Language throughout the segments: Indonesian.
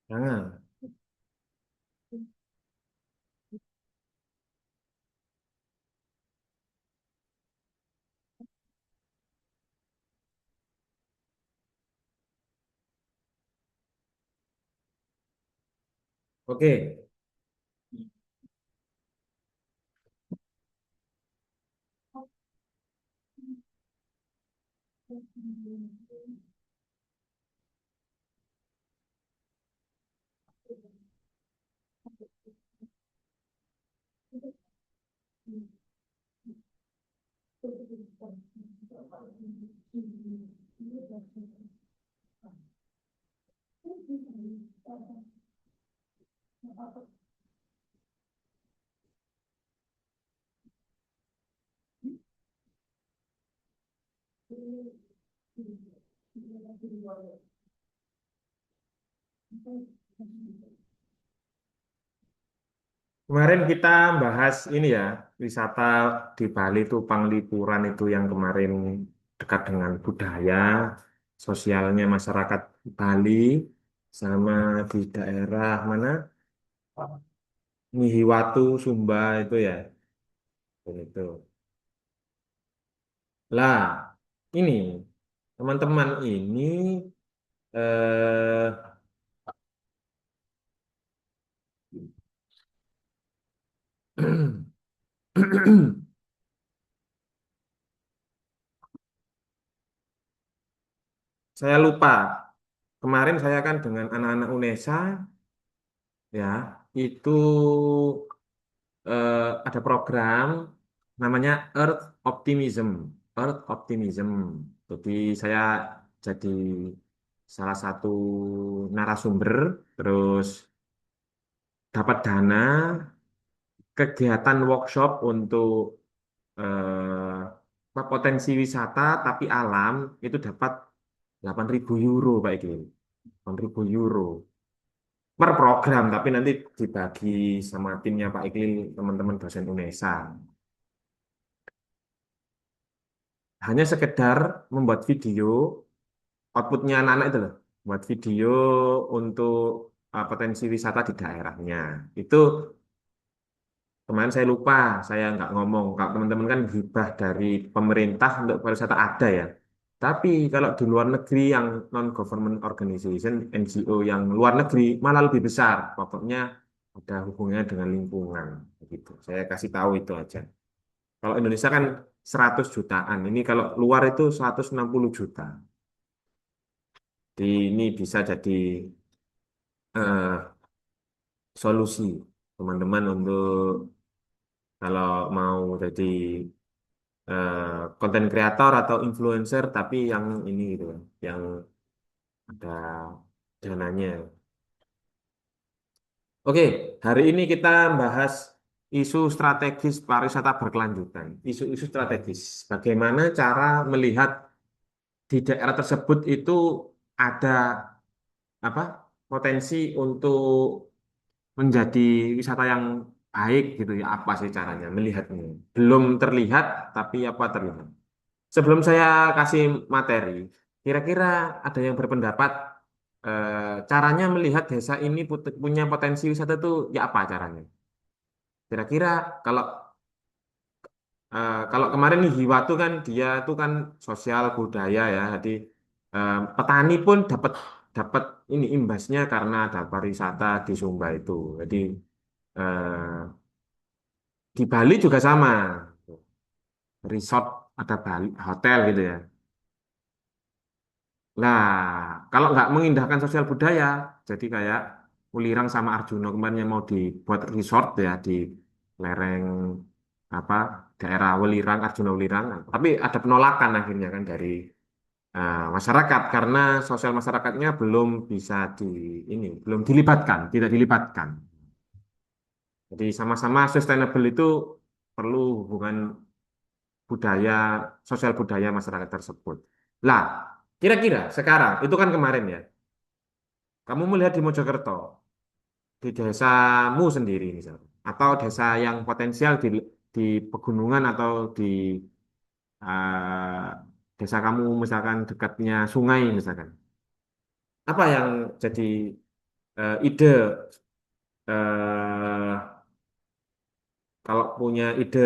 Jangan. Oke. Kemarin kita bahas ini ya, wisata di Bali itu Panglipuran itu yang kemarin dekat dengan budaya, sosialnya masyarakat Bali, sama di daerah mana? Nihiwatu, Sumba itu ya. Itu. Lah, ini teman-teman ini eh, saya lupa. Kemarin saya kan dengan anak-anak UNESA ya, itu ada program namanya Earth Optimism. Earth Optimism. Jadi saya jadi salah satu narasumber, terus dapat dana, kegiatan workshop untuk potensi wisata tapi alam itu dapat 8.000 euro Pak Iki. 8.000 euro per program, tapi nanti dibagi sama timnya Pak Iklil, teman-teman dosen UNESA. Hanya sekedar membuat video, outputnya anak-anak itu loh, buat video untuk potensi wisata di daerahnya. Itu kemarin saya lupa, saya nggak ngomong. Kalau teman-teman kan hibah dari pemerintah untuk pariwisata ada ya. Tapi kalau di luar negeri yang non-government organization, NGO yang luar negeri malah lebih besar. Pokoknya ada hubungannya dengan lingkungan. Begitu. Saya kasih tahu itu aja. Kalau Indonesia kan 100 jutaan. Ini kalau luar itu 160 juta. Jadi ini bisa jadi eh, solusi teman-teman untuk kalau mau jadi konten kreator atau influencer tapi yang ini gitu kan, yang ada dananya. Oke, hari ini kita bahas isu strategis pariwisata berkelanjutan. Isu-isu strategis. Bagaimana cara melihat di daerah tersebut itu ada apa potensi untuk menjadi wisata yang baik gitu ya. Apa sih caranya melihatnya? Belum terlihat, tapi apa terlihat? Sebelum saya kasih materi, kira-kira ada yang berpendapat caranya melihat desa ini punya potensi wisata itu ya apa caranya? Kira-kira kalau kalau kemarin nih Hiwa tuh kan dia tuh kan sosial budaya ya, jadi petani pun dapat dapat ini imbasnya karena ada pariwisata di Sumba itu. Jadi eh, di Bali juga sama, resort ada Bali hotel gitu ya. Nah, kalau nggak mengindahkan sosial budaya, jadi kayak Ulirang sama Arjuna kemarin yang mau dibuat resort ya di lereng apa daerah Welirang, Arjuna Welirang. Tapi ada penolakan akhirnya kan dari masyarakat karena sosial masyarakatnya belum bisa di ini, belum dilibatkan, tidak dilibatkan. Jadi sama-sama sustainable itu perlu hubungan budaya, sosial budaya masyarakat tersebut. Lah, kira-kira sekarang, itu kan kemarin ya, kamu melihat di Mojokerto, di desamu sendiri misalnya, atau desa yang potensial di pegunungan atau di eh, desa kamu misalkan dekatnya sungai misalkan. Apa yang jadi ide eh, kalau punya ide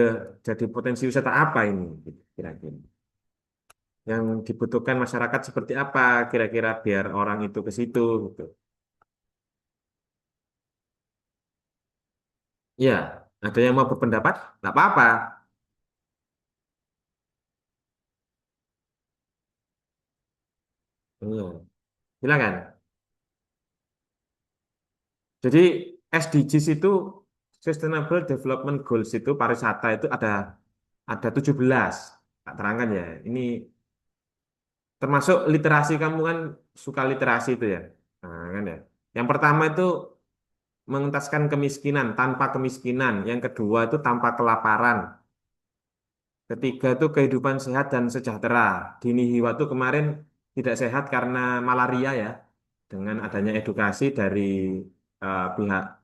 jadi potensi wisata apa ini gitu, kira-kira? Yang dibutuhkan masyarakat seperti apa kira-kira biar orang itu ke situ gitu. Ya, ada yang mau berpendapat? Nggak apa-apa. Iya, silakan. Jadi SDGs itu Sustainable Development Goals itu pariwisata itu ada 17. Tak terangkan ya. Ini termasuk literasi kamu kan suka literasi itu ya. Nah, kan ya. Yang pertama itu mengentaskan kemiskinan tanpa kemiskinan. Yang kedua itu tanpa kelaparan. Ketiga itu kehidupan sehat dan sejahtera. Di Nihiwa itu kemarin tidak sehat karena malaria ya. Dengan adanya edukasi dari pihak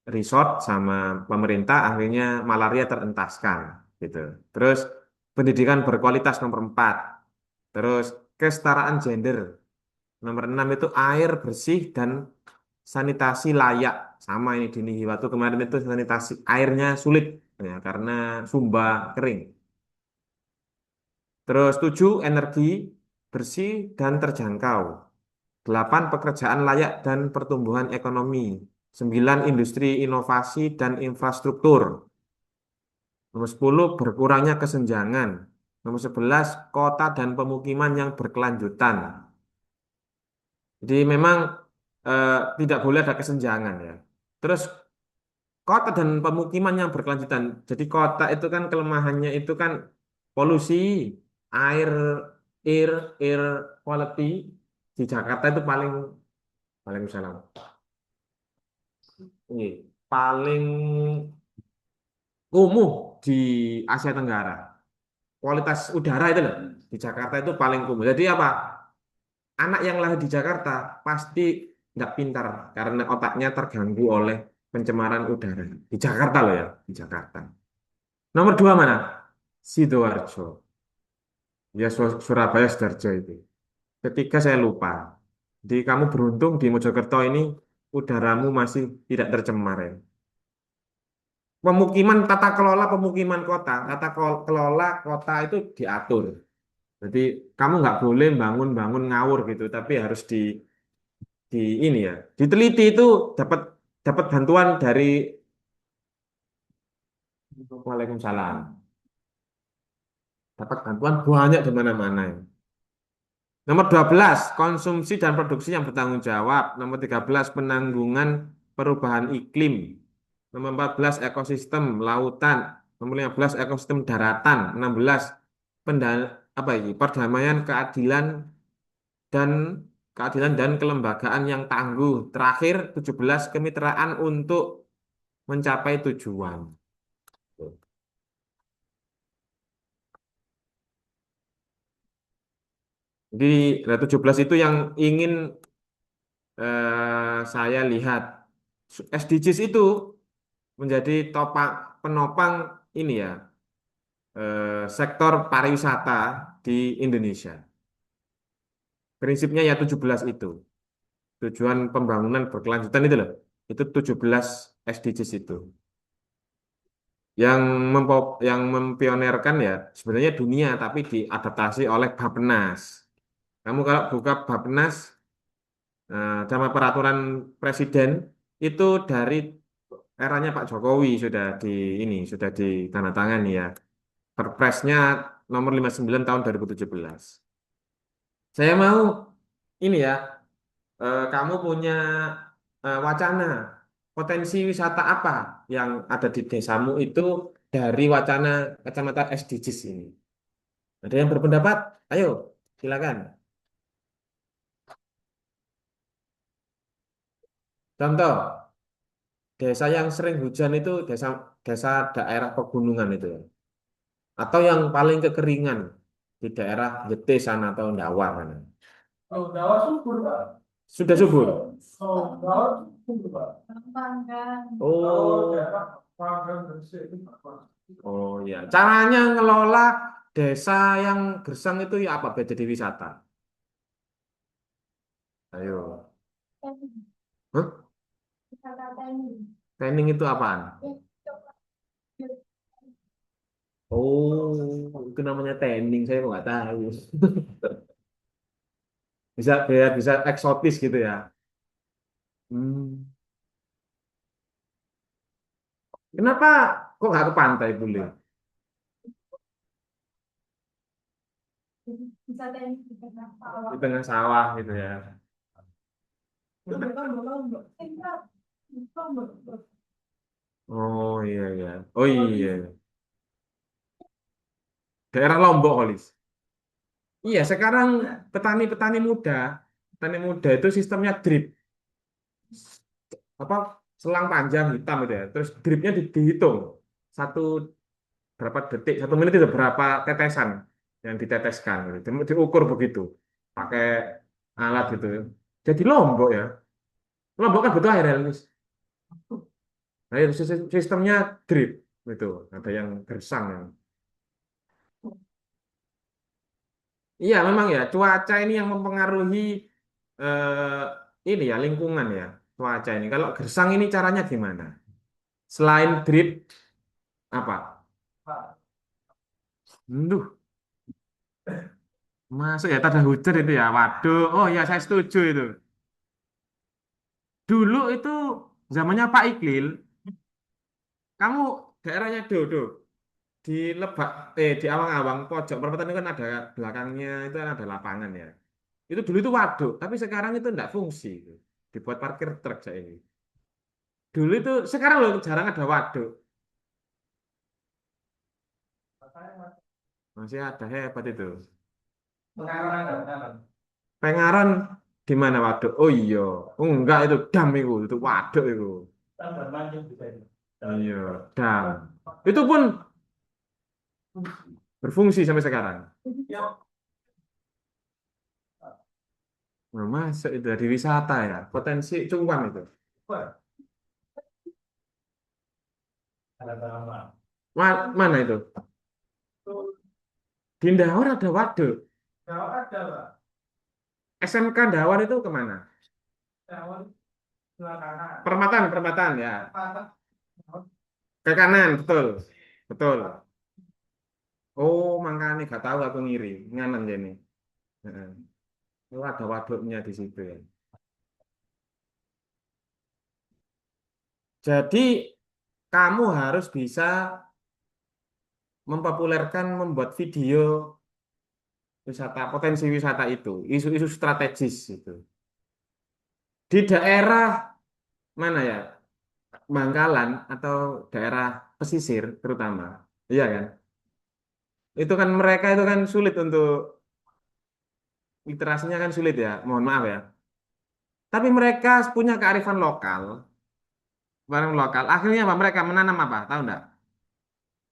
resort sama pemerintah akhirnya malaria terentaskan gitu. Terus pendidikan berkualitas nomor 4. Terus kesetaraan gender nomor 6 itu air bersih dan sanitasi layak. Sama ini di Nihiwatu kemarin itu sanitasi airnya sulit ya, karena sumba kering. Terus 7 energi bersih dan terjangkau. 8 pekerjaan layak dan pertumbuhan ekonomi. 9 industri inovasi dan infrastruktur. Nomor 10 berkurangnya kesenjangan. Nomor 11 kota dan pemukiman yang berkelanjutan. Jadi memang eh, tidak boleh ada kesenjangan ya. Terus kota dan pemukiman yang berkelanjutan. Jadi kota itu kan kelemahannya itu kan polusi, air, air, air quality di Jakarta itu paling paling misalnya ini paling kumuh di Asia Tenggara. Kualitas udara itu loh di Jakarta itu paling kumuh. Jadi apa? Anak yang lahir di Jakarta pasti nggak pintar karena otaknya terganggu oleh pencemaran udara. Di Jakarta loh ya, di Jakarta. Nomor 2 mana? Sidoarjo. Ya Surabaya Sidoarjo itu. Ketiga saya lupa. Jadi kamu beruntung di Mojokerto ini udaramu masih tidak tercemar ya. Pemukiman tata kelola pemukiman kota, kelola kota itu diatur. Jadi kamu nggak boleh bangun-bangun ngawur gitu, tapi harus di ini ya, diteliti itu dapat dapat bantuan dari Waalaikumsalam. Dapat bantuan banyak di mana-mana. Nomor 12 konsumsi dan produksi yang bertanggung jawab. Nomor 13 penanggungan perubahan iklim. Nomor 14 ekosistem lautan. Nomor 15 ekosistem daratan. 16 apa ini? Perdamaian, dan keadilan dan kelembagaan yang tangguh. Terakhir 17 kemitraan untuk mencapai tujuan. Jadi ada 17 itu yang ingin saya lihat. SDGs itu menjadi penopang ini ya, sektor pariwisata di Indonesia. Prinsipnya ya 17 itu. Tujuan pembangunan berkelanjutan itu loh. Itu 17 SDGs itu. Yang mempionerkan ya sebenarnya dunia tapi diadaptasi oleh Bappenas. Kamu kalau buka Bappenas sama peraturan presiden itu dari eranya Pak Jokowi sudah ditandatangani ya. Perpresnya nomor 59 tahun 2017. Saya mau ini ya, kamu punya wacana potensi wisata apa yang ada di desamu itu dari wacana kacamata SDGs ini. Ada yang berpendapat? Ayo, silakan. Contoh, desa yang sering hujan itu desa desa daerah pegunungan itu ya. Atau yang paling kekeringan di daerah Yete sana atau Ndawar sana. Oh, Jawa subur, Pak. Sudah subur. Oh, Jawa subur, Pak. Oh, Oh, daerah Panggang Gresik itu, Pak. oh ya. Caranya ngelola desa yang gersang itu ya apa biar jadi wisata? Ayo. Hah? Training itu apaan? Oh, itu namanya training. Saya kok nggak tahu. Bisa biar bisa eksotis gitu ya. Hmm. Kenapa kok nggak ke pantai bule? Di tengah sawah gitu ya. Oh iya iya. Oh iya. Daerah Lombok, Kolis. Iya, sekarang petani muda itu sistemnya drip, apa selang panjang hitam itu ya. Terus dripnya dihitung satu berapa detik, 1 menit itu berapa tetesan yang diteteskan, gitu. Diukur begitu, pakai alat gitu. Jadi Lombok ya, Lombok kan butuh air ya, Lis. Nah, itu sistemnya drip itu, ada yang gersang yang. Iya, memang ya, cuaca ini yang mempengaruhi ini ya, lingkungan ya, cuaca ini. Kalau gersang ini caranya gimana? Selain drip, apa? Duh, masuk ya, tanda hujan itu ya. Waduh, oh ya saya setuju itu. Dulu itu zamannya Pak Iqlil, kamu daerahnya Dodo, di Lebak, di Awang-Awang, pojok perempatan itu kan ada belakangnya, itu kan ada lapangan ya. Itu dulu itu waduk, tapi sekarang itu enggak fungsi. Itu. Dibuat parkir truk saya ini. Dulu itu sekarang loh jarang ada waduk. Masih ada hebat itu. Pengaruh ada, pengaruh. Pengaron di mana waduk? Oh iya. Oh, enggak itu dam itu waduk itu. Tambah lanjut bisa itu. Iya, dam. Itu pun berfungsi sampai sekarang. Ya, Nah, masuk itu dari wisata ya. Potensi cuan itu. Pak. Ada berapa? Mana itu? Di Ndawar ada waduk. Jawa ada, Pak. SMK Ndawar itu kemana? Jawa belakangan. Permatan, permatan ya. Patah. Ke kanan, betul. Betul. Oh, makanya gak tahu aku ngiri. Nganan jadi. Heeh. Oh, ada waduknya di situ ya. Jadi kamu harus bisa mempopulerkan, membuat video wisata, potensi wisata itu, isu-isu strategis itu. Di daerah mana ya? Bangkalan atau daerah pesisir terutama. Iya kan? Itu kan mereka itu kan sulit untuk literasinya kan sulit ya. Mohon maaf ya. Tapi mereka punya kearifan lokal, barang lokal. Akhirnya apa? Mereka menanam apa? Tahu enggak?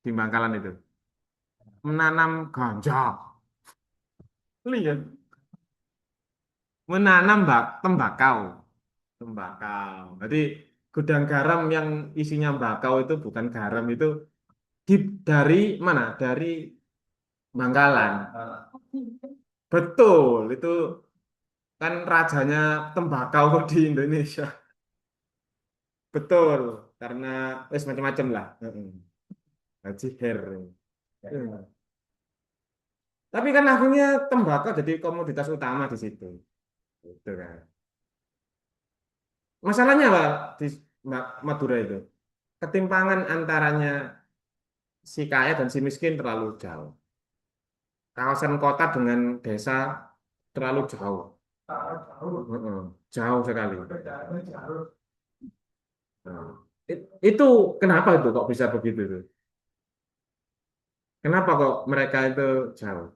Di Bangkalan itu. Menanam ganja. Lihat. Menanam tembakau. Tembakau. Jadi gudang garam yang isinya bakau itu bukan garam itu di, dari mana? Dari Bangkalan. Betul, itu kan rajanya tembakau di Indonesia. Betul, karena macam-macam lah. Heeh. Haji Her. Iya. Tapi kan akhirnya tembakau jadi komoditas utama di situ. Gitu kan. Masalahnya apa di Madura itu? Ketimpangan antaranya si kaya dan si miskin terlalu jauh. Kawasan kota dengan desa terlalu jauh. Jauh. Heeh, jauh sekali. Bedanya jauh. Nah, itu kenapa itu kok bisa begitu itu? Kenapa kok mereka itu jauh?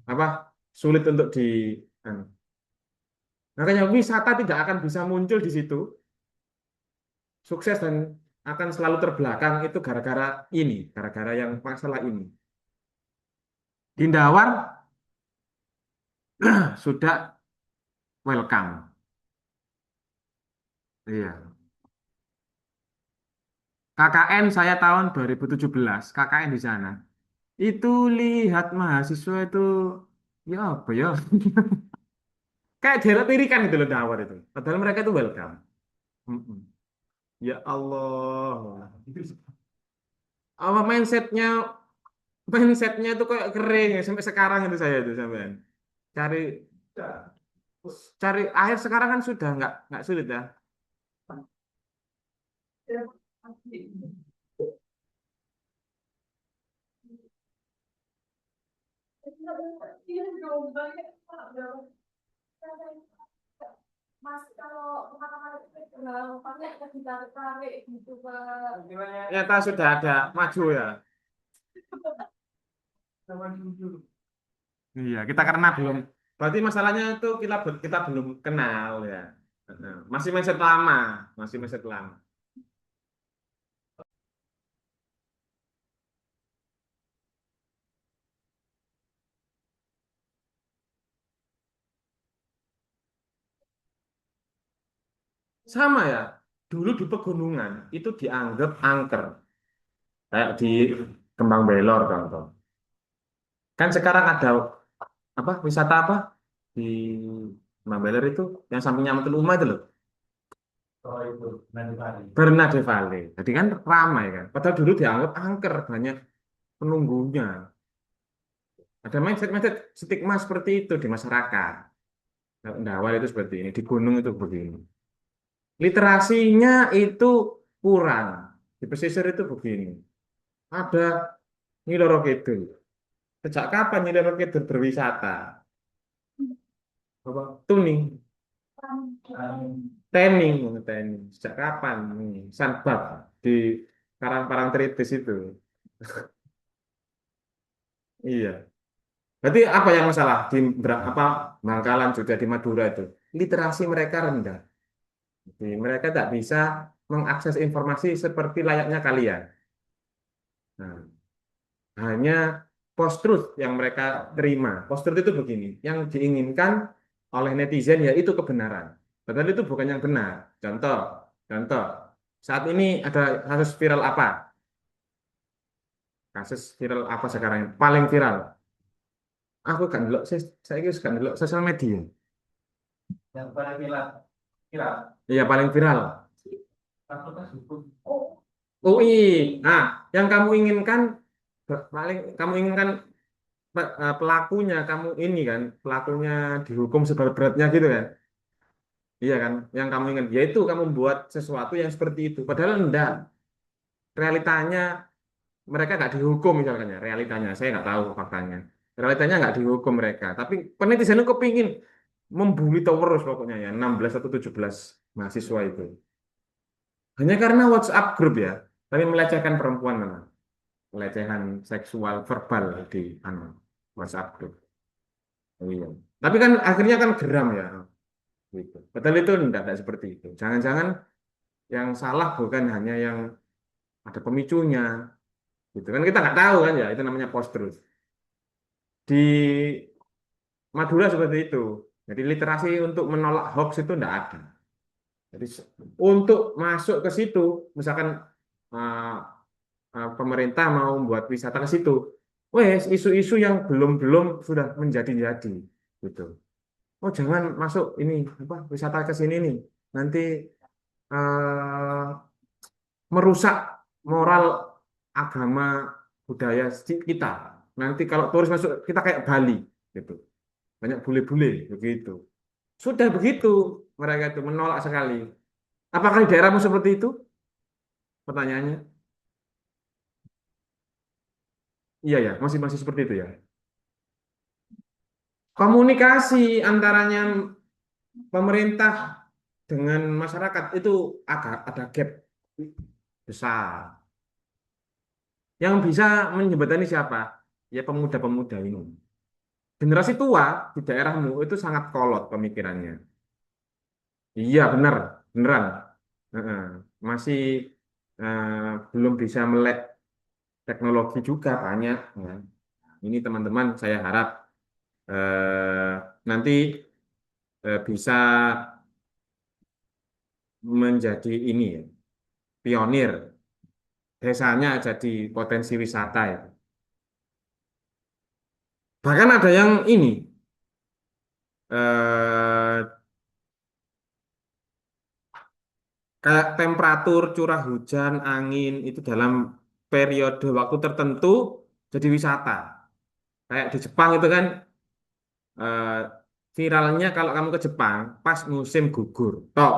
Apa sulit untuk di anu. Makanya wisata tidak akan bisa muncul di situ sukses dan akan selalu terbelakang itu gara-gara ini, gara-gara yang masalah ini. Di Ndawar sudah welcome. Iya. KKN saya tahun 2017, KKN di sana. Itu lihat mahasiswa itu ya apa ya? Kayak daerah tirikan gitu loh Ndawar itu. Padahal mereka itu welcome. Mm-mm. Ya Allah. Apa mindsetnya itu kayak kering ya, sampai sekarang itu saya itu sampean. Cari cari air sekarang kan sudah nggak sulit ya. Mas, kalau kemana-mana itu gampangnya kita ditarik-tarik gitu, Pak. Ternyata sudah ada maju ya. Zaman dulu. Iya, kita karena belum. Berarti masalahnya itu kita belum kenal ya. Heeh. Masih mindset lama, masih mindset lama. Sama ya. Dulu di pegunungan itu dianggap angker, kayak di Kembang Belor contoh. Kan sekarang ada apa wisata apa di Kembang Belor itu yang sampingnya Matul Uma itu loh. Oh itu, nanti hari. Bernade Valley. Jadi kan ramai kan. Padahal dulu dianggap angker, banyak penunggunya. Ada mindset-mindset stigma seperti itu di masyarakat. Ndawar itu seperti ini, di gunung itu begini. Literasinya itu kurang. Di pesisir itu begini. Ada Nyi Roro Kidul. Sejak kapan Nyi Roro Kidul berwisata? Apa? Tuning, tening, tening. Sejak kapan? Sandbab di Karang-Parangtritis itu. Iya. Berarti apa yang masalah di apa Bangkalan juga di Madura itu? Literasi mereka rendah. Jadi mereka tak bisa mengakses informasi seperti layaknya kalian. Nah, hanya post-truth yang mereka terima. Post-truth itu begini, yang diinginkan oleh netizen ya itu kebenaran. Padahal itu bukan yang benar. Contoh, contoh. Saat ini ada kasus viral apa? Kasus viral apa sekarang? Paling viral. Aku kan dulu, saya kan dulu sosial media. Yang paling viral, viral. Iya, paling viral. Fakultas hukum. UI. Nah, yang kamu inginkan paling kamu inginkan pelakunya kamu ini kan pelakunya dihukum seberat-beratnya gitu kan. Iya kan? Yang kamu ingat yaitu kamu buat sesuatu yang seperti itu. Padahal enggak. Realitanya mereka nggak dihukum misalnya. Realitanya saya nggak tahu faktanya. Realitanya nggak dihukum mereka. Tapi penetizen itu kepingin membuli terus pokoknya ya 16 atau 17 mahasiswa itu. Hanya karena WhatsApp grup ya. Tapi melecehkan perempuan memang. Pelecehan seksual verbal di WhatsApp group. Oh, iya. Tapi kan akhirnya kan geram ya. Gitu. Padahal itu enggak seperti itu. Jangan-jangan yang salah bukan hanya yang ada pemicunya. Gitu kan kita nggak tahu kan ya. Itu namanya post truth. Di Madura seperti itu. Jadi literasi untuk menolak hoax itu enggak ada. Jadi untuk masuk ke situ, misalkan uh, pemerintah mau membuat wisata ke situ, wes isu-isu yang belum-belum sudah menjadi-jadi gitu. Oh jangan masuk ini apa wisata ke sini nih, nanti eh, merusak moral agama budaya kita. Nanti kalau turis masuk kita kayak Bali gitu, banyak bule-bule begitu. Sudah begitu mereka itu menolak sekali. Apakah di daerahmu seperti itu? Pertanyaannya. Iya ya, masih masih seperti itu ya. Komunikasi antaranya pemerintah dengan masyarakat itu agak ada gap besar. Yang bisa menjembatani siapa? Ya pemuda-pemuda ini. Generasi tua di daerahmu itu sangat kolot pemikirannya. Iya benar, beneran. Heeh. masih eh, belum bisa melek teknologi juga banyak. Ya. Ini teman-teman saya harap nanti bisa menjadi ini ya, pionir. Desanya jadi potensi wisata ya. Bahkan ada yang ini eh, kayak temperatur, curah hujan, angin itu dalam periode waktu tertentu jadi wisata. Kayak di Jepang itu kan eh, viralnya kalau kamu ke Jepang pas musim gugur. Tok.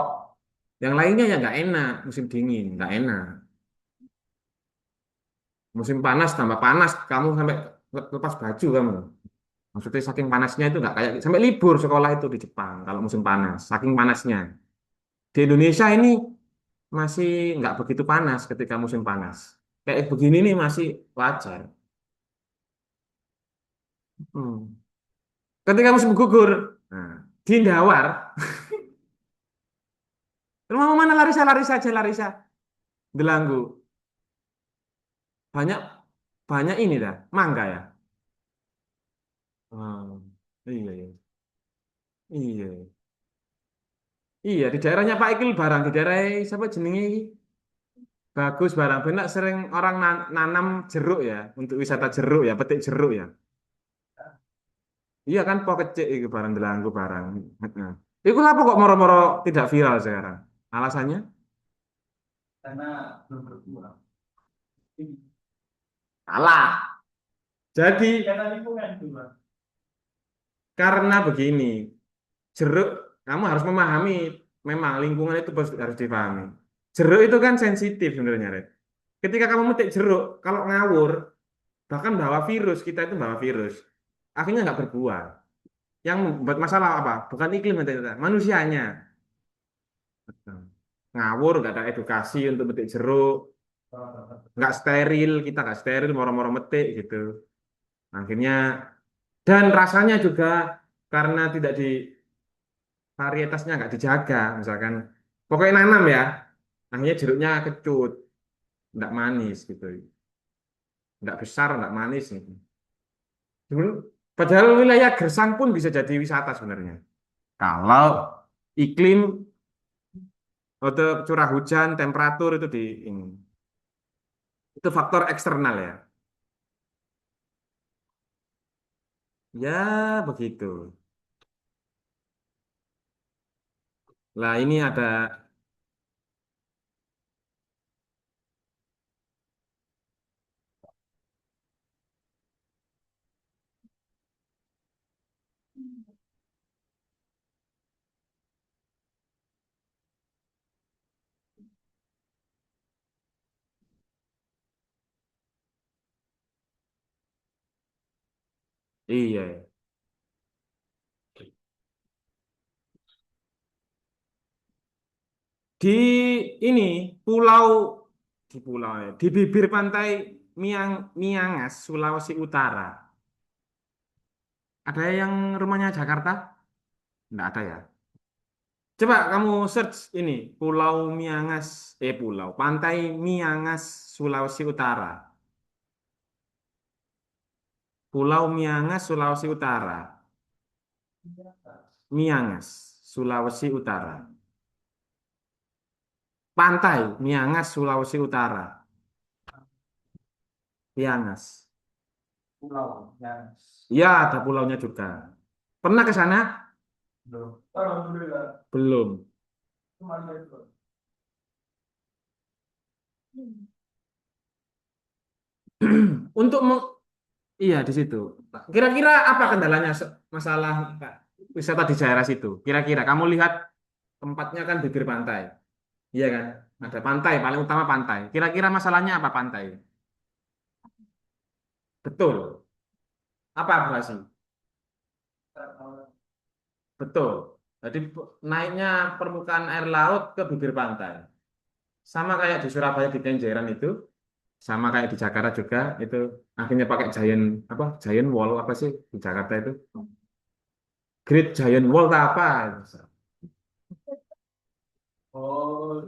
Yang lainnya ya nggak enak, musim dingin nggak enak. Musim panas tambah panas, kamu sampai lepas baju kamu. Maksudnya saking panasnya itu nggak kayak sampai libur sekolah itu di Jepang kalau musim panas, saking panasnya. Di Indonesia ini masih nggak begitu panas ketika musim panas. Kayak begini nih masih wajar. Hmm. Ketika musim gugur, nah, di Indawar, rumah mana Larissa, Larissa aja Larissa, Delanggu. Banyak banyak ini dah, mangga ya. Hmm. Iya, iya. Iya. Iya, di daerahnya Pak Ikil barang, di daerah siapa jenenge iki? Bagus barang. Benak sering orang nanam jeruk ya, untuk wisata jeruk ya, petik jeruk ya. Iya kan, po kecik itu barang Delanggu barang. Heeh. Itu apa kok moro-moro tidak viral sekarang? Alasannya? karena belum berbuah. Kalah. Jadi Karena lingkungan juga. karena begini, jeruk kamu harus memahami, memang lingkungan itu harus dipahami. Jeruk itu kan sensitif sebenarnya, Red. Ketika kamu metik jeruk, kalau ngawur, bahkan bawa virus, kita itu bawa virus, akhirnya nggak berbuah. Yang membuat masalah apa? Bukan iklim, ternyata, manusianya. Ngawur, nggak ada edukasi untuk metik jeruk, nggak steril, kita nggak steril, moro-moro metik gitu. Akhirnya, dan rasanya juga karena tidak di varietasnya nggak dijaga, misalkan pokoknya nanam ya, akhirnya jeruknya kecut, nggak manis gitu, nggak besar, nggak manis gitu. Padahal wilayah Gersang pun bisa jadi wisata sebenarnya. Kalau iklim atau curah hujan, temperatur itu di ini. Itu faktor eksternal ya. Ya begitu. Lah ini ada, iya. Di ini pulau di bibir pantai Miangas, Sulawesi Utara. Ada yang rumahnya Jakarta? Nggak ada ya. Coba kamu search ini Pantai Miangas, Sulawesi Utara. Pulau Miangas, Sulawesi Utara. Miangas, Sulawesi Utara. Pantai Miangas, Sulawesi Utara. Miangas. Pulau yang Ya, ada pulaunya juga. Pernah ke sana? belum. Alhamdulillah. Belum. Kemarin itu. Untuk iya di situ. Kira-kira apa kendalanya masalah wisata di daerah situ? Kira-kira kamu lihat tempatnya kan bibir pantai. Iya kan? Ada pantai, paling utama pantai. Kira-kira masalahnya apa pantai? Betul. Apa abrasi? Betul. Jadi naiknya permukaan air laut ke bibir pantai. Sama kayak di Surabaya di Kenjeran itu, sama kayak di Jakarta juga itu akhirnya pakai giant wall apa sih di Jakarta itu? Great Giant Wall tak apa? Oh,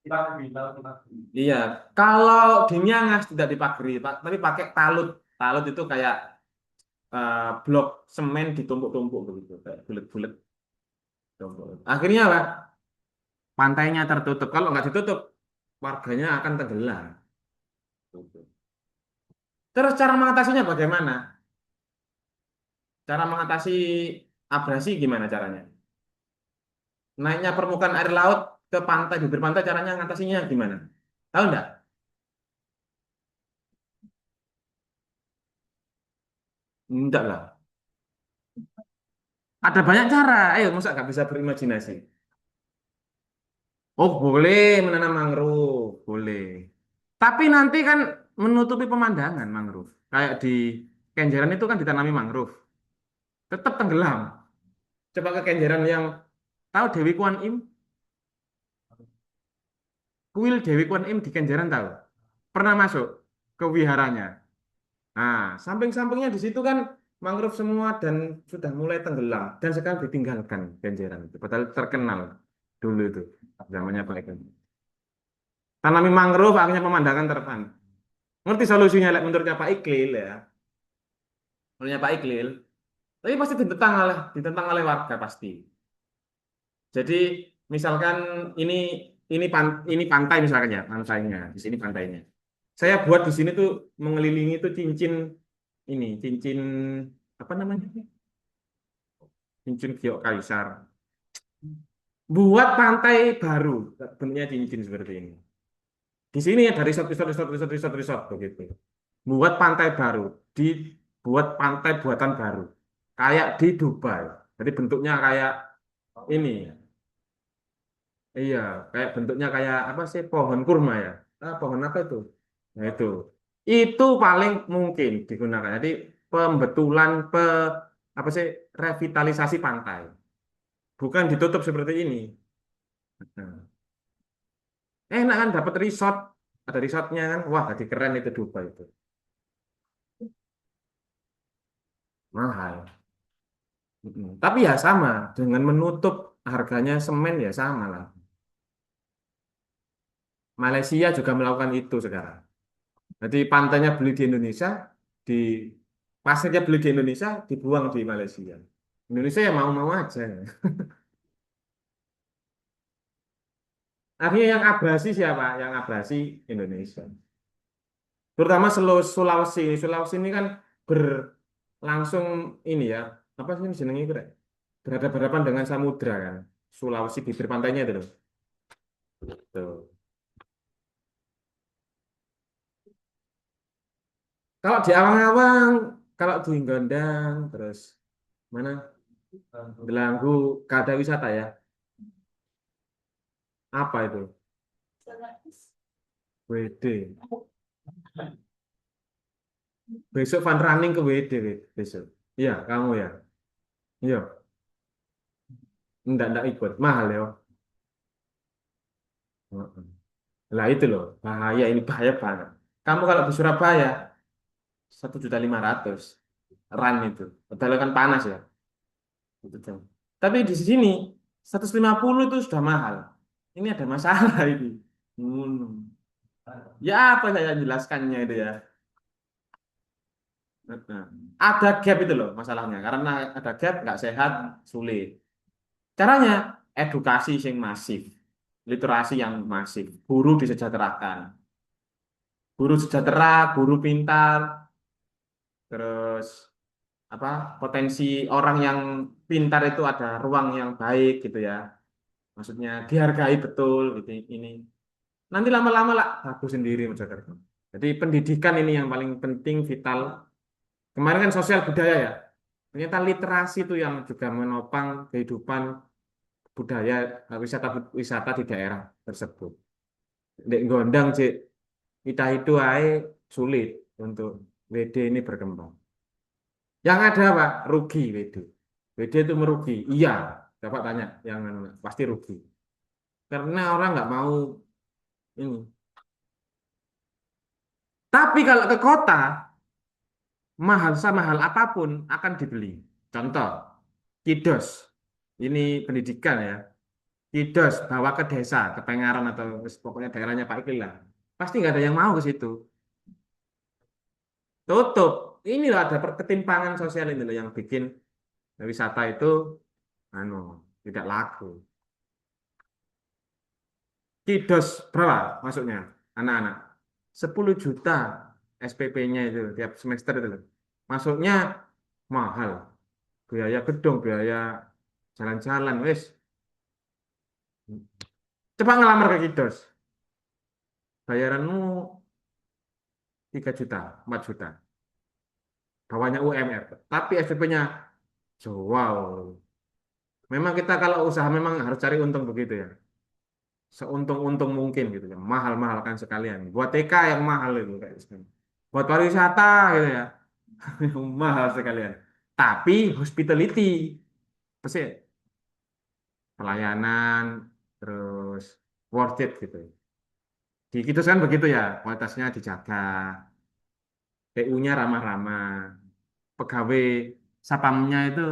Kita bilang kita. Iya, kalau di Miangas tidak dipagari, tapi pakai talut. Talut itu kayak blok semen ditumpuk-tumpuk begitu, kayak bulat-bulat. Tumpuk. Akhirnya apa? Pantainya tertutup. Kalau nggak ditutup, warganya akan tenggelam. Terus cara mengatasinya bagaimana? Cara mengatasi abrasi gimana caranya? Naiknya permukaan air laut ke pantai, bibir pantai, caranya mengatasinya gimana? Tahu nggak? Enggak lah. Ada banyak cara. Ayo, masa nggak bisa berimajinasi? Oh, boleh menanam mangrove, boleh. Tapi nanti kan menutupi pemandangan mangrove. Kayak di Kenjeran itu kan ditanami mangrove. Tetap tenggelam. Coba ke Kenjeran yang tahu Dewi Kwan Im, kuil Dewi Kwan Im di Kenjeran tahu? Pernah masuk ke wiharanya. Nah, samping-sampingnya di situ kan mangrove semua dan sudah mulai tenggelam dan sekarang ditinggalkan Kenjeran itu. Padahal terkenal dulu itu zamannya Pak Eko. Tanami mangrove akhirnya pemandangan terpandang. Ngerti solusinya menurutnya Pak Iklil ya. Menurutnya Pak Iklil. Tapi pasti ditentang oleh warga pasti. Jadi misalkan ini ini pantai misalkan ya, pantainya. Di sini pantainya. Saya buat di sini tuh mengelilingi tuh cincin apa namanya? Cincin giok kaisar. Buat pantai baru bentuknya cincin seperti ini. Di sini ada resort begitu. Buat pantai baru, dibuat pantai buatan baru. Kayak di Dubai. Jadi bentuknya kayak ini. Iya, kayak bentuknya kayak apa sih? Pohon kurma ya. Pohon apa itu? Nah, itu. Itu paling mungkin digunakan. Jadi pembetulan apa sih? Revitalisasi pantai. Bukan ditutup seperti ini. Nah, enak kan dapat resort, ada resortnya kan. Wah, jadi keren itu Dubai itu. Mahal. Tapi ya sama, dengan menutup harganya semen ya sama lah. Malaysia juga melakukan itu sekarang. Jadi pantainya beli di Indonesia, di pasirnya beli di Indonesia, dibuang di Malaysia. Indonesia ya mau-mau aja. Akhirnya yang abrasi siapa? Yang abrasi Indonesia. Terutama Sulawesi. Sulawesi ini kan berlangsung ini ya, apa sih ini jenengnya kira? Berhadapan-hadapan dengan samudra kan. Sulawesi bibir pantainya itu loh. Tuh. Kalau di awang-awang, kalau di Gondang, terus mana? Belanggu, kada wisata ya. Apa itu? WD. Besok fun running ke WD besok. Iya, kamu ya. Iya, enggak ikut. Mahal ya. Heeh. Lah itu loh, bahaya ini bahaya banget. Kamu kalau di Surabaya 1.500.000 run itu. Padahal kan panas ya. Itu jam. Tapi di sini 150 itu sudah mahal. Ini ada masalah ini. Hmm. Ya apa saya jelaskannya itu ya. Nah, ada gap itu loh masalahnya. Karena ada gap nggak sehat, sulit. Caranya edukasi yang masif, literasi yang masif, guru disejahterakan, guru sejahtera, guru pintar, terus apa potensi orang yang pintar itu ada ruang yang baik gitu ya. Maksudnya dihargai betul gitu ini. Nanti lama-lama lah bagus sendiri Mas Jakarta. Jadi pendidikan ini yang paling penting vital. Kemarin kan sosial budaya ya. Ternyata literasi itu yang juga menopang kehidupan budaya wisata wisata di daerah tersebut. Di Gondang cik kita itu ae sulit untuk WD ini berkembang. Yang ada apa? Rugi WD. WD itu merugi. Iya, dapat tanya yang pasti rugi. Karena orang nggak mau ini. Tapi kalau ke kota, mahal mahal apapun akan dibeli. Contoh, Kidos. Ini pendidikan ya. Kidos bawa ke desa, ke Pengaron atau pokoknya daerahnya Pak Iqbal lah. Pasti nggak ada yang mau ke situ. Tutup. Ini loh ada ketimpangan sosial ini loh yang bikin wisata itu anu tidak laku. Kidos berapa masuknya anak-anak? 10 juta SPP-nya itu tiap semester itu loh. Masuknya mahal. Biaya gedung, biaya jalan-jalan, wes. Coba ngelamar ke Kidos. Bayaranmu 3 juta, 4 juta. Bawahnya UMR. Tapi SPP-nya wow. Memang kita kalau usaha memang harus cari untung begitu ya. Seuntung-untung mungkin gitu ya. Mahal-mahal kan sekalian. Buat TK yang mahal itu kayak gitu. Buat pariwisata gitu ya. Mahal sekalian. Tapi hospitality pasti pelayanan terus worth it gitu. Di gitu kan begitu ya, kualitasnya dijaga, PU-nya ramah-ramah, pegawai sapamnya itu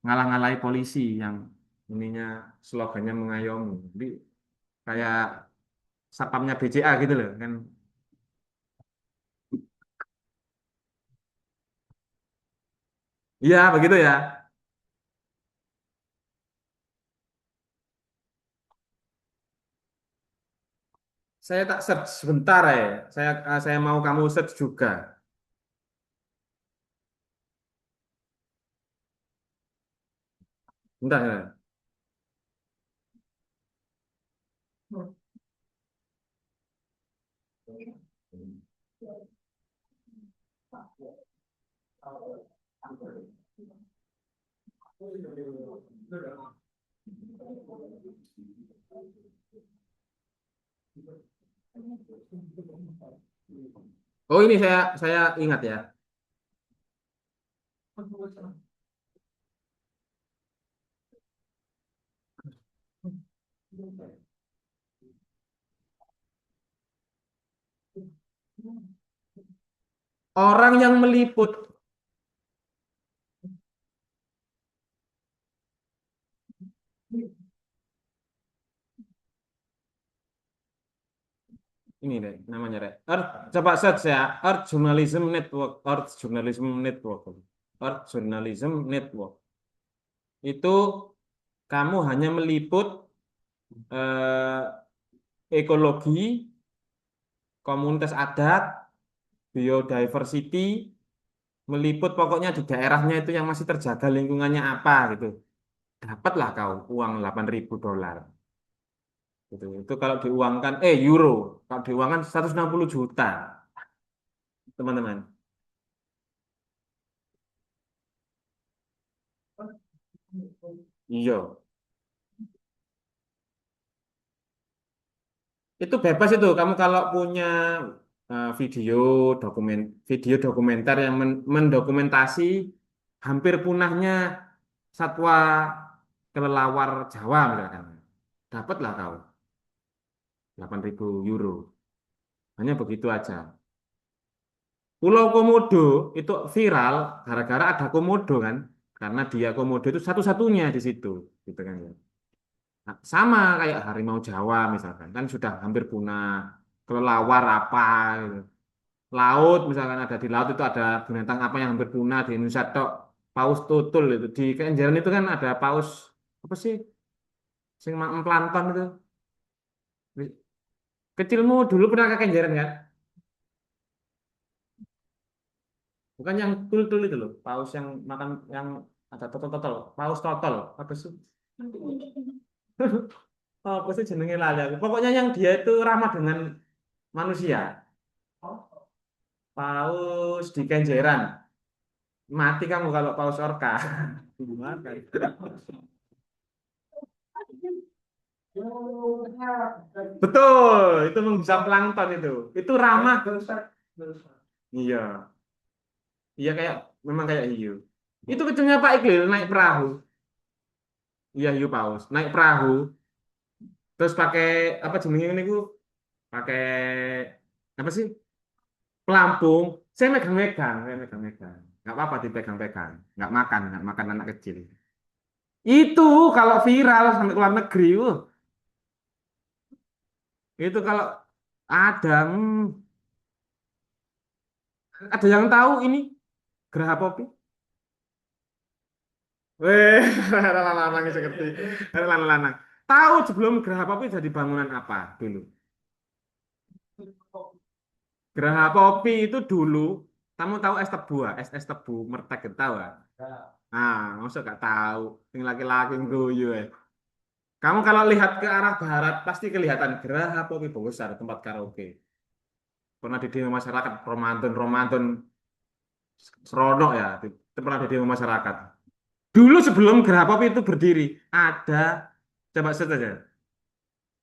ngalah-ngalahi polisi yang ininya slogannya mengayomi. Jadi kayak sapamnya BCA gitu loh kan. Iya, begitu ya. Saya tak search sebentar ya. Saya mau kamu search juga. Bentar ya. Oh ini saya ingat ya. Orang yang meliput ini deh namanya deh. Coba search ya. Earth Journalism Network. Earth Journalism Network. Earth Journalism Network. Itu kamu hanya meliput ekologi, komunitas adat, biodiversity, meliput pokoknya di daerahnya itu yang masih terjaga lingkungannya apa gitu. Dapatlah kau uang 8.000 dolar. Gitu. Itu kalau diuangkan, euro, kalau diuangkan 160 juta, teman-teman. Iya, itu bebas itu. Kamu kalau punya video video dokumenter yang mendokumentasi hampir punahnya satwa kelelawar Jawa misalkan, dapatlah kau 8.000 euro. Hanya begitu aja. Pulau Komodo itu viral gara-gara ada komodo kan, karena dia komodo itu satu-satunya di situ, gitu kan ya. Nah, sama kayak harimau Jawa misalkan, kan sudah hampir punah, kelelawar apa gitu. Laut misalkan ada di laut itu ada binatang apa yang hampir punah di Indonesia tok, paus tutul itu di Kenjeran itu kan ada paus apa sih, sing makan plankton itu. Kecilmu dulu pernah ke Kenjeran kan? Bukan yang tul-tul itu loh, paus yang makan yang ada totol-totol, paus totol apa sih? Apa sih jenenge lali aku. Pokoknya yang dia itu ramah dengan manusia. Paus di Kenjeran. Mati kamu kalau paus orca. Gimana? Betul, itu bisa plankton itu. Itu ramah. Iya, iya kayak memang kayak hiu. Itu kecilnya Pak Iqlil naik perahu. Iya hiu paus, naik perahu. Terus pakai apa jenenge ini pakai apa sih? Pelampung. Saya megang-megang. Nggak apa-apa dipegang-pegang. Nggak makan anak kecil. Itu kalau viral sampai ke luar negeri, Itu kalau ada, ada yang tahu ini Geraha Popi? Weh, lanang seperti lanang. Tahu sebelum Geraha Popi jadi bangunan apa dulu? Geraha Popi itu dulu, kamu tahu es tebu, ah? Es tebu mertek gitu, tahu ah? Ah, masa gak tahu? Ini laki-laki guyu ya. Kamu kalau lihat ke arah barat pasti kelihatan Geraha Popi Bogosar tempat karaoke. Pernah di demo masyarakat Ramadan seronok ya, pernah di demo masyarakat. Dulu sebelum Geraha Popi itu berdiri, ada coba search aja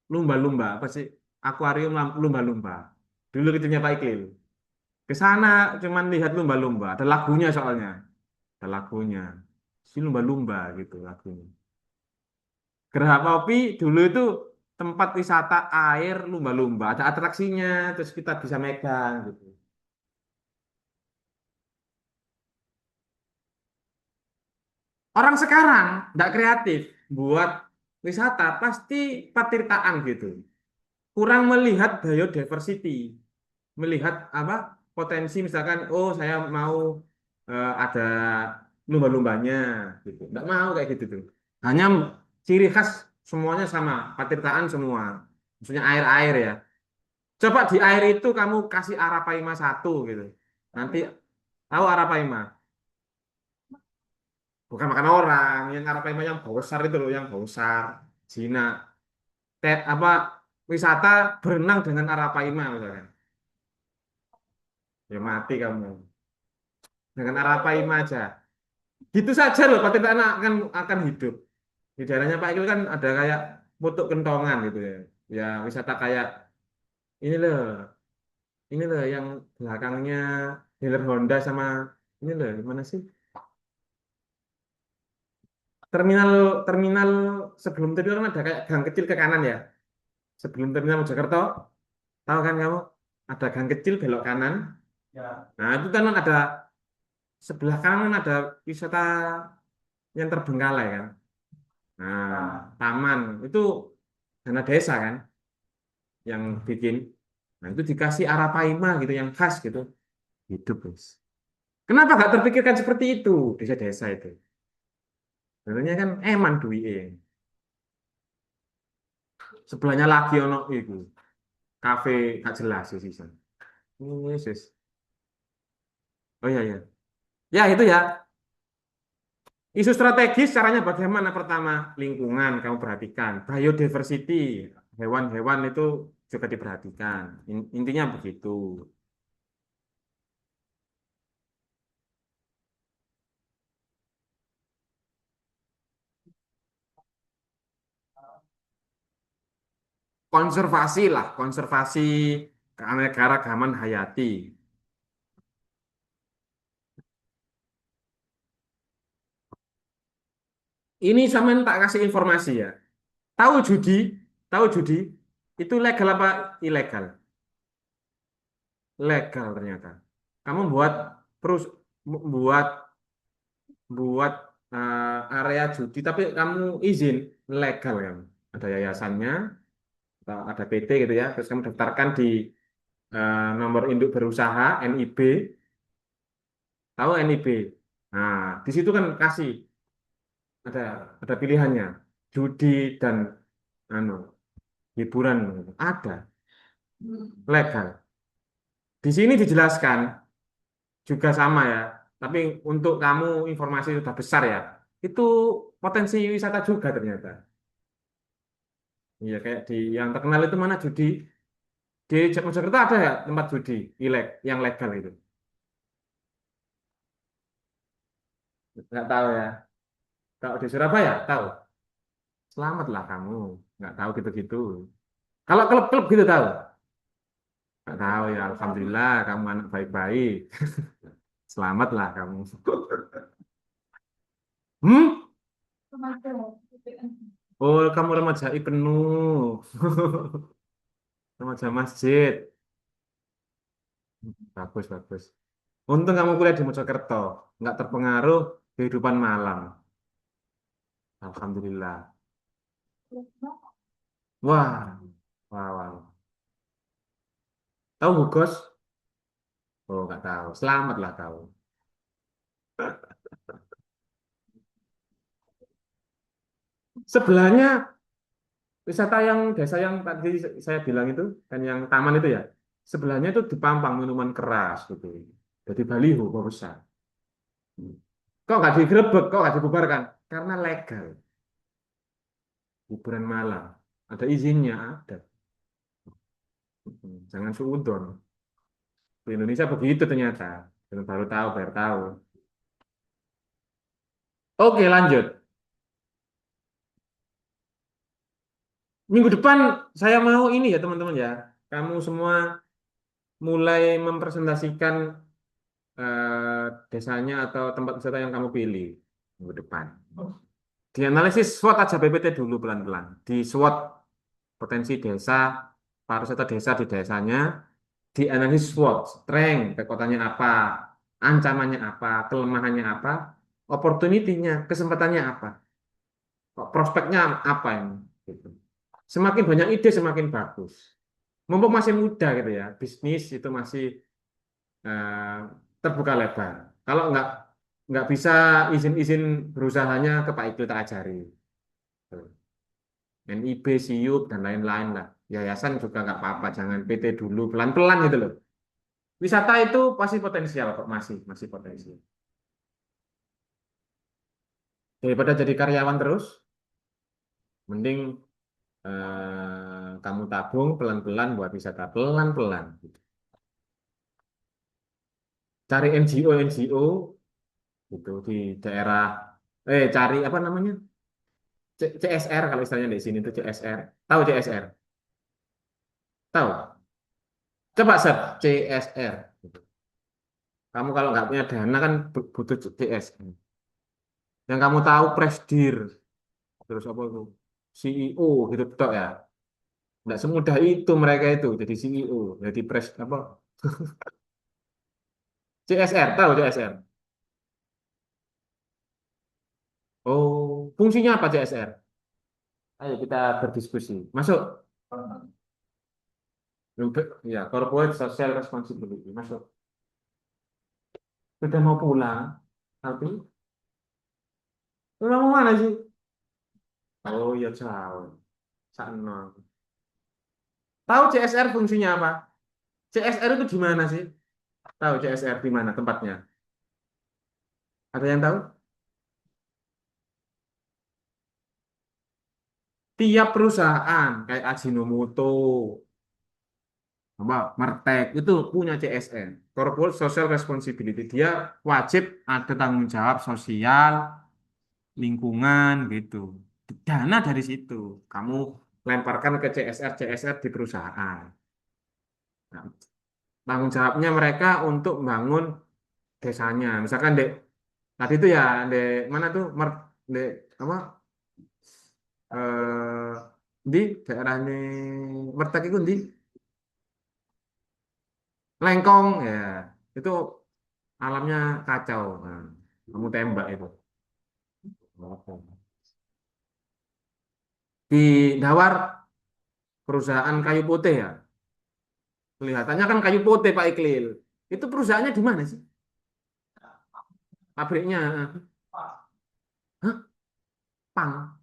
lumba-lumba apa sih? Akuarium lumba-lumba. Dulu kecilnya Pak Iklil. Ke sana cuman lihat lumba-lumba. Ada lagunya soalnya. Ada lagunya. Si lumba-lumba gitu lagunya. Geraha Popi dulu itu tempat wisata air lumba-lumba. Ada atraksinya, terus kita bisa megang gitu. Orang sekarang tidak kreatif buat wisata pasti patirtaan gitu. Kurang melihat biodiversity, melihat apa potensi misalkan oh saya mau ada lumba-lumbanya gitu. Nggak mau kayak gitu tuh. Hanya ciri khas semuanya sama, patirtaan semua. Maksudnya air-air ya. Coba di air itu kamu kasih Arapaima satu gitu. Nanti tahu Arapaima? Bukan makan orang, yang Arapaima yang besar itu loh, yang besar. Cina. Apa wisata berenang dengan Arapaima misalkan. Ya mati kamu. Dengan Arapaima aja. Gitu saja loh, patirtaan akan hidup. Di daerahnya Pak Ikil kan ada kayak Putuk Kentongan gitu ya. Ya wisata kayak ini loh, ini loh yang belakangnya dealer Honda sama ini loh, mana sih? Terminal terminal sebelum terminal kan ada kayak gang kecil ke kanan ya. Sebelum terminal Mojokerto, tahu kan kamu? Ada gang kecil belok kanan. Ya. Nah, itu kan ada sebelah kanan ada wisata yang terbengkalai kan. Nah, taman itu dana desa kan yang bikin. Nah, itu dikasih Arapaima gitu yang khas gitu. Hidup, guys. Kenapa nggak terpikirkan seperti itu desa-desa itu? Sebenarnya kan eman duit. Sebelahnya lagi ono itu kafe gak jelas sih sih. Yesus. Oh iya ya. Ya itu ya. Isu strategis caranya bagaimana? Pertama, lingkungan kamu perhatikan, biodiversity, hewan-hewan itu juga diperhatikan. Intinya begitu. Konservasi lah, konservasi keanekaragaman hayati. Ini sama tak kasih informasi ya. Tahu judi? Tahu judi? Itu legal apa ilegal? Legal ternyata. Kamu perus buat buat area judi, tapi kamu izin legal kan? Ada yayasannya, atau ada PT gitu ya. Terus kamu daftarkan di nomor induk berusaha NIB. Tahu NIB? Nah, di situ kan kasih ada ada pilihannya judi dan anu hiburan ada legal. Di sini dijelaskan juga sama ya. Tapi untuk kamu informasi sudah besar ya. Itu potensi wisata juga ternyata. Iya kayak di yang terkenal itu mana judi di Mojokerto ada ya tempat judi yang legal itu. Nggak tahu ya. Kalau di Surabaya tahu. Selamatlah kamu. Nggak tahu gitu-gitu. Kalau klub-klub gitu tahu. Nggak tahu ya. Alhamdulillah kamu anak baik-baik. Selamatlah kamu. Hmm? Remaja. Oh, kamu remaja penuh. Remaja masjid. Bagus, bagus. Untung kamu kuliah di Mojokerto. Nggak terpengaruh kehidupan malam. Alhamdulillah. Wah, wah, wah. Tahu Hugos? Oh, nggak tahu. Selamatlah tahu. Sebelahnya wisata yang desa yang tadi saya bilang itu dan yang taman itu ya, sebelahnya itu dipampang minuman keras gitu. Jadi baliho besar. Kok nggak digerebek, kok nggak dibubarkan? Karena legal, hiburan malam. Ada izinnya, ada. Jangan suudon. Di Indonesia begitu ternyata. Dan baru tahu. Oke, lanjut. Minggu depan saya mau ini ya teman-teman ya. Kamu semua mulai mempresentasikan desanya atau tempat wisata yang kamu pilih minggu depan. Dianalisis SWOT aja PPT dulu pelan-pelan. Di SWOT potensi desa, pariwisata desa di desanya, dianalisis SWOT, strength, kekuatannya apa, ancamannya apa, kelemahannya apa, opportunity-nya, kesempatannya apa, prospeknya apa ini. Gitu. Semakin banyak ide semakin bagus. Mumpung masih muda gitu ya, bisnis itu masih eh, terbuka lebar. Kalau nggak bisa izin-izin berusahanya ke Pak Ikil tak ajari. Tuh. NIB, SIUP, dan lain-lain lah. Yayasan juga nggak apa-apa, jangan PT dulu, pelan-pelan gitu loh. Wisata itu pasti potensial kok, masih potensial. Daripada jadi karyawan terus, mending kamu tabung pelan-pelan buat wisata, pelan-pelan. Gitu. Cari NGO gitu di daerah, cari apa namanya? CSR kalau istilahnya di sini itu CSR. Tahu CSR? Tahu? Coba search CSR. Kamu kalau nggak punya dana kan butuh CSR. Yang kamu tahu Presdir, terus apa itu? CEO gitu tok ya. Nggak semudah itu mereka itu jadi CEO, jadi apa? CSR, tahu CSR? Oh, fungsinya apa CSR? Ayo kita berdiskusi. Masuk. Ya, Corporate Social Responsibility. Masuk. Sudah mau pulang, tapi pulang mau mana sih? Oh iya jauh. Sana. Tahu CSR fungsinya apa? CSR itu di mana sih? Tahu CSR di mana tempatnya? Ada yang tahu? Tiap perusahaan kayak Ajinomoto, apa, Mertek itu punya CSR, Corporate Social Responsibility. Dia wajib ada tanggung jawab sosial, lingkungan gitu. Dana dari situ kamu lemparkan ke CSR di perusahaan. Nah, tanggung jawabnya mereka untuk membangun desanya. Misalkan dek tadi itu ya dek mana tuh dek apa eh di daerahnya Mertek itu di Lengkong ya itu alamnya kacau. Nah, kamu tembak itu. Di Dawar perusahaan kayu putih ya. Kelihatannya kan kayu putih Pak Iklil. Itu perusahaannya di mana sih? Pabriknya. Hah? Pang.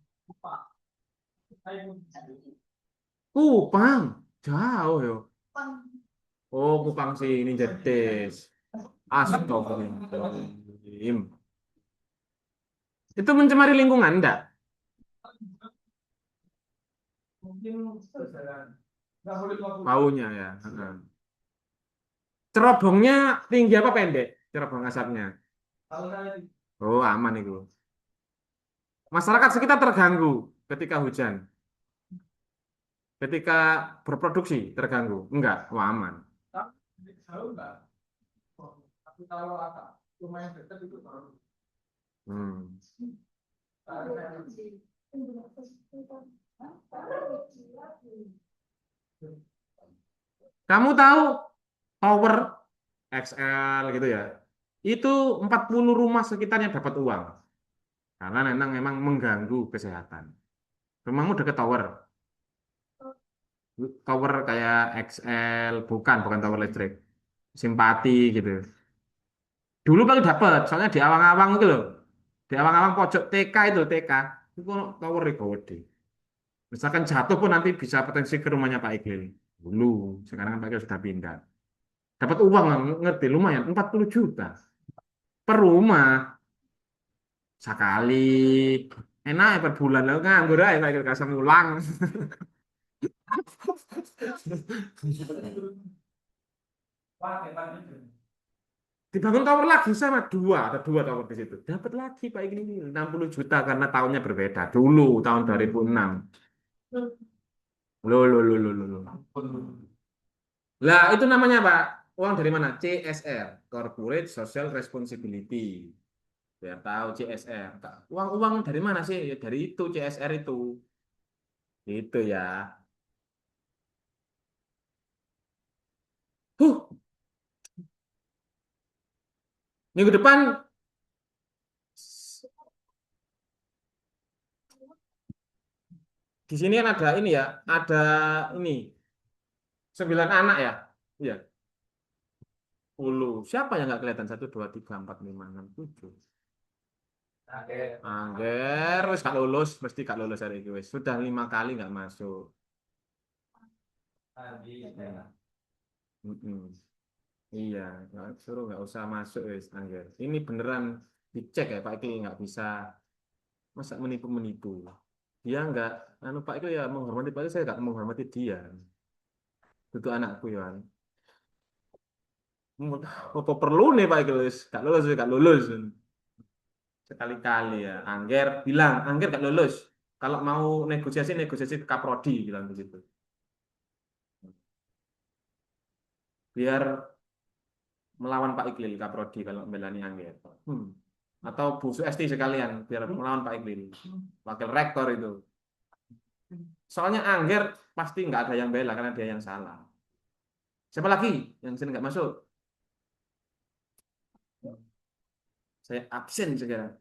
Kupang. Jauh yo. Oh, Kupang sini Jedes. Astagfirullahaladzim. Itu mencemari lingkungan enggak? Mungkin nggak boleh 50. Baunya ya. Heeh. Cerobongnya tinggi apa pendek? Cerobong asapnya. Kalau saya Oh, aman itu. Masyarakat sekitar terganggu ketika hujan. Ketika berproduksi terganggu. Enggak, oh, aman. jauh nggak, tapi kalau agak lumayan dekat itu baru. Hmm. Kamu tahu Tower XL gitu ya. Itu 40 rumah sekitarnya dapat uang. Karena memang mengganggu kesehatan. Rumahmu dekat tower. tower kayak XL, bukan tower listrik, simpati gitu. Dulu paling dapat, soalnya di awang-awang itu loh, di awang-awang pojok TK itu TK, itu ono tower itu gede. Misalkan jatuh pun nanti bisa potensi ke rumahnya Pak Iqbal. Dulu, sekarang kan Pak Iqbal sudah pindah. Dapat uang, ngerti, lumayan, 40 juta per rumah. Sekali. Enak ya per bulan, lo nganggur aja Pak Iqbal kasih mulang. Wah, hebat itu. Dibangun tower lagi sama ada dua tower di situ. Dapat lagi Pak ini 60 juta karena tahunnya berbeda. Dulu tahun 2006. Loh, loh, loh, loh, loh, loh. Lah, itu namanya Pak. Uang dari mana? CSR, Corporate Social Responsibility. Biar tahu CSR. Uang-uang dari mana sih? Ya dari itu CSR itu. Itu ya. Huh, minggu depan di sini kan ada ini ya, ada ini 9 anak ya. Iya, 10. Siapa yang nggak kelihatan? 1, 2, 3, 4, 5, 6, 7. Oke. Angger, wis gak lulus, mesti gak lulus hari ini wis. Sudah 5 kali nggak masuk. Tadi. Mm-mm. Iya, suruh nggak usah masuk wis Angger. Ini beneran dicek ya Pak Iki nggak bisa masa menipu-menipu. Dia nggak, anu Pak Iki ya menghormati Pak Iki, saya nggak menghormati dia. Itu anakku ya. Apa perlu nih Pak Iki wis gak lulus, gak lulus. Sekali-kali ya. Angger bilang, Angger gak lulus. Kalau mau negosiasi, negosiasi ke Kaprodi bilang begitu. Biar melawan Pak Iqlil Kaprodi kalau membelani Angger. Hmm. Atau Bu Suesti sekalian biar melawan Pak Iqlil. Wakil rektor itu. Soalnya Angger pasti nggak ada yang bela karena dia yang salah. Siapa lagi yang sini nggak masuk? Saya absen sekarang.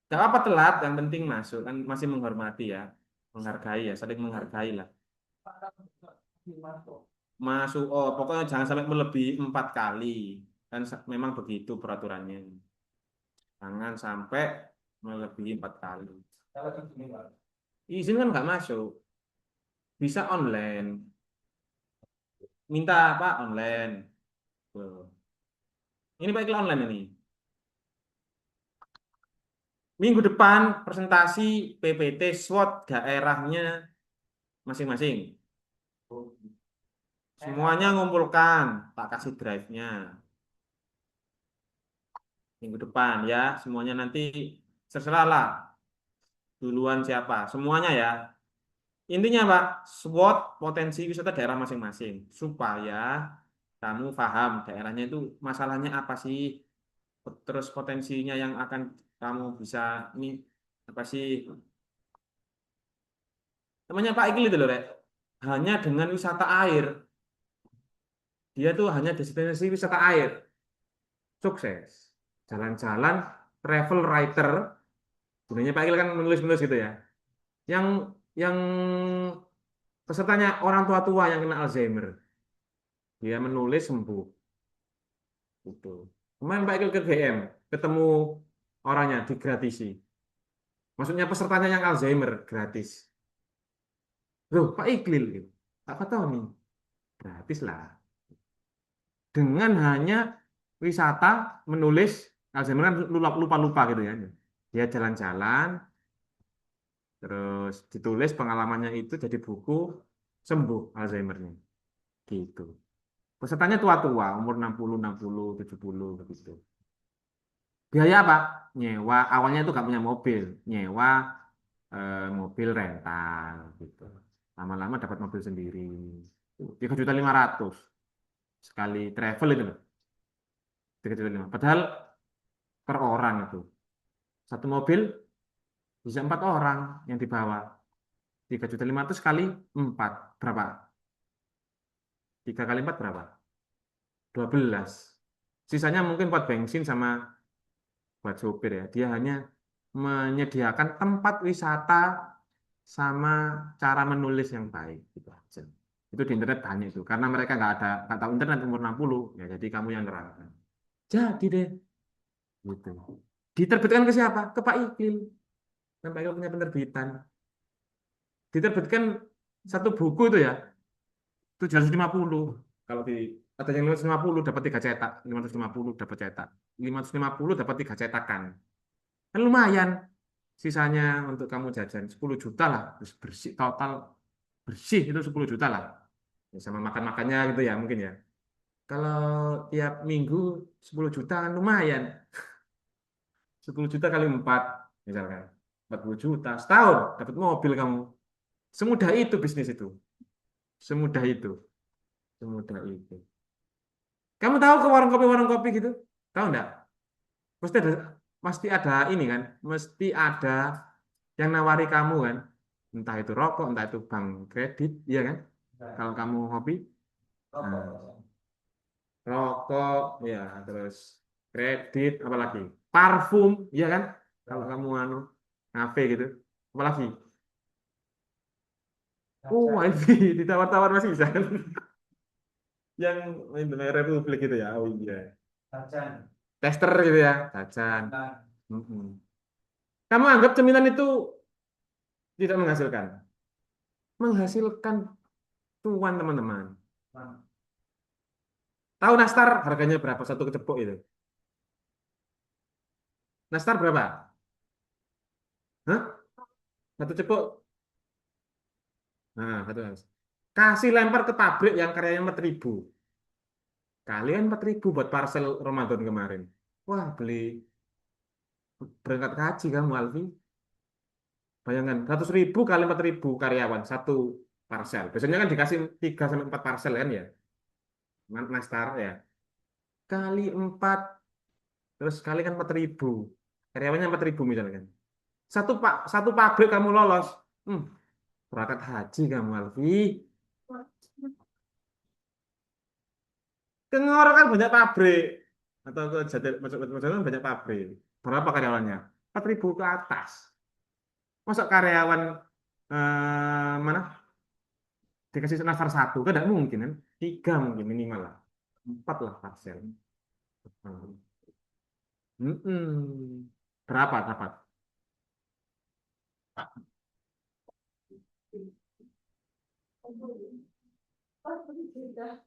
Gak apa telat, yang penting masuk kan masih menghormati ya, menghargai ya, saling menghargai lah. Masuk, oh pokoknya jangan sampai melebihi 4 kali, kan memang begitu peraturannya. Jangan sampai melebihi 4 kali. Kalau di sini, Pak. Izin kan nggak masuk, bisa online, minta apa online. Tuh. Ini Pak Iqbal online ini. Minggu depan presentasi PPT SWOT daerahnya masing-masing. Semuanya ngumpulkan, tak kasih drive-nya. Minggu depan ya, semuanya nanti terserah lah duluan siapa, semuanya ya. Intinya Pak, SWOT potensi wisata daerah masing-masing supaya kamu paham daerahnya itu masalahnya apa sih, terus potensinya yang akan kamu bisa ini apa sih? Namanya Pak Ikil itu loh, Rek. Hanya dengan wisata air, dia tuh hanya destinasi wisata air, sukses. Jalan-jalan, travel writer, gunanya Pak Ikil kan menulis-menulis gitu ya. Yang yang pesertanya orang tua-tua yang kena Alzheimer. Dia menulis sembuh. Itu. Kemarin Pak Ikil ke GM, ketemu orangnya digratisi. Maksudnya pesertanya yang Alzheimer gratis. Loh, Pak Iqlil gitu. Apa tahu nih? Gratis lah. Dengan hanya wisata menulis Alzheimer kan lupa-lupa gitu ya. Dia jalan-jalan, terus ditulis pengalamannya itu jadi buku sembuh Alzheimernya. Gitu. Pesertanya tua-tua, umur 60, 70 begitu. Biaya apa? Nyewa, awalnya itu nggak punya mobil, nyewa mobil rental gitu. Lama-lama dapat mobil sendiri. 3,5 juta sekali travel itu loh. 3,5 juta. Padahal per orang itu. Satu mobil bisa 4 orang yang dibawa. 3,5 juta kali 4. Berapa? 3 kali 4 berapa? 12. Sisanya mungkin buat bensin sama buat sopir ya. Dia hanya menyediakan tempat wisata sama cara menulis yang baik gitu aja. Itu di internet banyak itu karena mereka nggak tahu internet umur 60 ya jadi kamu yang nerangkan. Jadi deh gitu. Diterbitkan ke siapa? Ke Pak Iqbal. Kan Pak Iqbal punya penerbitan. Diterbitkan satu buku itu ya 750. Kalau di ada yang 550 dapat 3 cetak, 550 dapat cetak, 550 dapat 3 cetakan. Kan lumayan. Sisanya untuk kamu jajan 10 juta lah, terus bersih total bersih itu 10 juta lah. Ya, sama makan-makannya gitu ya mungkin ya. Kalau tiap minggu 10 juta kan lumayan. 10 juta kali 4 misalkan. 40 juta setahun dapat mobil kamu. Semudah itu bisnis itu. Semudah itu. Semudah itu. Kamu tahu ke warung kopi gitu? Tahu enggak? Pasti ada, pasti ada ini kan? Mesti ada yang nawari kamu kan? Entah itu rokok, entah itu bank kredit, iya kan? Kalau kamu hobi, nah, rokok, ya, terus kredit, apalagi parfum, iya kan? Kalau kamu anu ngafe gitu, apalagi, wifi ditawar-tawar masih bisa kan? Yang Internet Republik gitu ya, oh iya. Tester gitu ya, jajan. Mm-mm. Kamu anggap cemilan itu tidak menghasilkan? Menghasilkan cuan teman-teman. Tahu nastar harganya berapa satu kecepok itu? Nastar berapa? Hah? Satu cepok? Nah, satu mas. Kasih lempar ke pabrik yang karyanya 4.000. Kalian 4.000 buat parcel Ramadan kemarin. Wah, beli berangkat haji kamu, Alfi. Bayangkan, 100.000 kali 4.000 karyawan, satu parcel. Biasanya kan dikasih 3 sampai 4 parcel kan ya. Nastar ya. Kali 4, terus kali kan 4.000. Karyawannya 4.000 misalnya kan. Satu pabrik kamu lolos. Hmm, berangkat haji kamu, Alfi. Ke Ngoro kan banyak pabrik. Atau ke Jatilan banyak pabrik. Berapa karyawannya? 4.000 ke atas. Masuk karyawan mana? Dikasih nafar satu, kan tidak mungkin kan? 3 mungkin minimal lah. 4 lah parcel. Mm-mm. Berapa dapat? Sudah.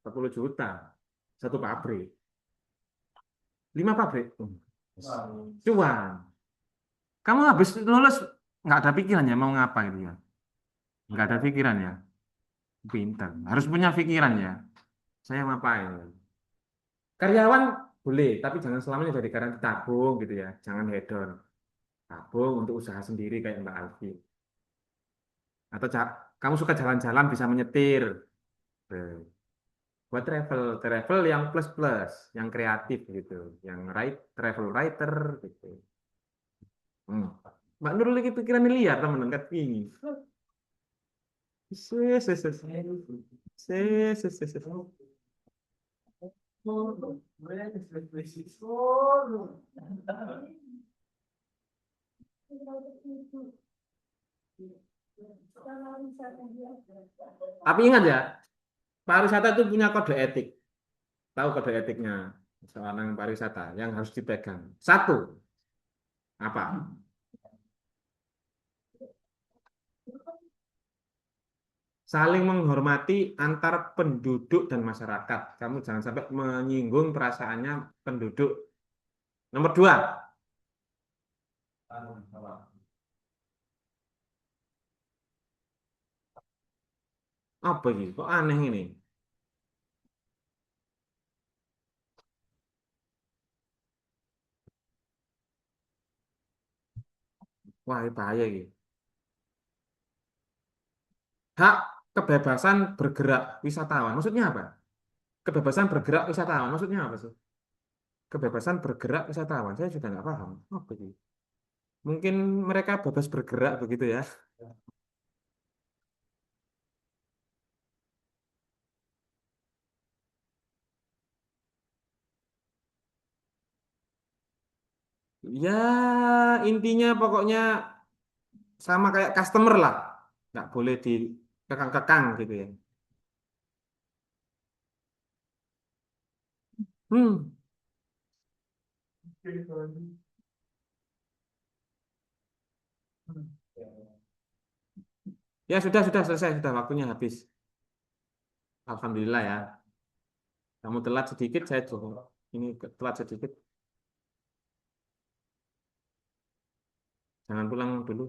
40 juta. Satu pabrik. 5 pabrik. Cuan. Kamu habis lulus nggak ada pikiran ya mau ngapa gitu ya? Nggak ada pikiran ya? Pintar. Harus punya pikiran ya. Saya ngapain? Karyawan boleh, tapi jangan selamanya jadi karyawan tabung gitu ya. Jangan hedon. Tabung untuk usaha sendiri kayak Mbak Alfi. Atau kamu suka jalan-jalan bisa menyetir. Eh, Buat travel yang plus-plus, yang kreatif gitu. Yang travel writer gitu. Hmm. Mbak Nur lagi pikiran liar teman kan ini. Ses, ses, ses. Ses, ses, ses, ses. Tapi ingat ya, pariwisata itu punya kode etik. Tahu kode etiknya seorang pariwisata yang harus dipegang. Satu, apa? Saling menghormati antar penduduk dan masyarakat. Kamu jangan sampai menyinggung perasaannya penduduk. Nomor dua, apa ini? Kok aneh ini? Wah, ini bahaya ini. Hak kebebasan bergerak wisatawan. Maksudnya apa? Kebebasan bergerak wisatawan. Maksudnya apa sih? Kebebasan bergerak wisatawan. Saya juga nggak paham. Apa ini? Mungkin mereka bebas bergerak begitu ya. Ya, intinya pokoknya sama kayak customer lah. Nggak boleh dikekang-kekang gitu ya. Hmm. Ya sudah selesai, sudah waktunya habis. Alhamdulillah ya. Kamu telat sedikit, saya juga. Ini telat sedikit. Jangan pulang dulu.